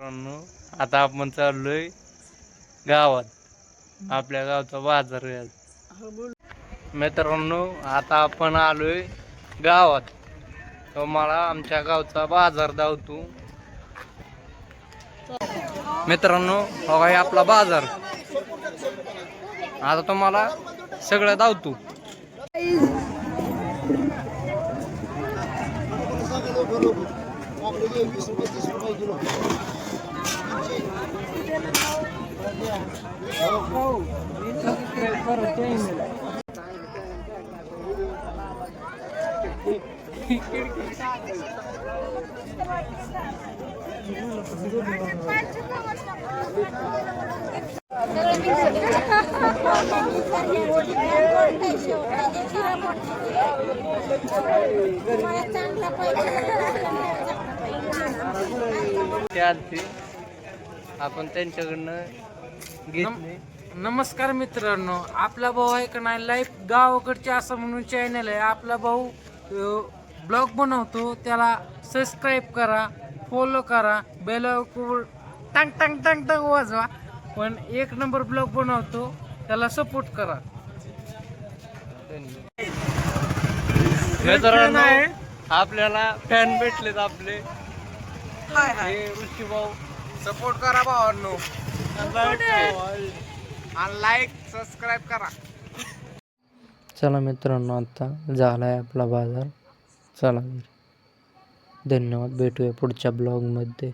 मित्रांनो, आता आपण चाललोय गावात. आपल्या गावचा बाजार आहे आज. मित्रांनो, आता आपण आलोय गावात. तुम्हाला आमच्या गावचा बाजार दावतो. मित्रांनो, बघा हे आपला बाजार. आता तुम्हाला सगळं दावतो. आपण त्यांच्याकडनं घेतले. नमस्कार मित्रांनो, आपला भाऊ आहे का नाही लाईफ गावाकडचे असं म्हणून चॅनल आहे. आपला भाऊ ब्लॉग बनवतो, त्याला सबस्क्राईब करा, फॉलो करा, बेल टंग टंग टंग टंग वाजवा. पण एक नंबर ब्लॉग बनवतो, त्याला सपोर्ट करा. मित्रांनो, आपल्याला फॅन भेटलेत आपले. हे ऋषी भाऊ, सपोर्ट करा भावांनो, लाईक सबस्क्राईब करा. चला मित्रांनो, आता झालाय आपला बाजार. चला, धन्यवाद. भेटूया पुढच्या ब्लॉगमध्ये.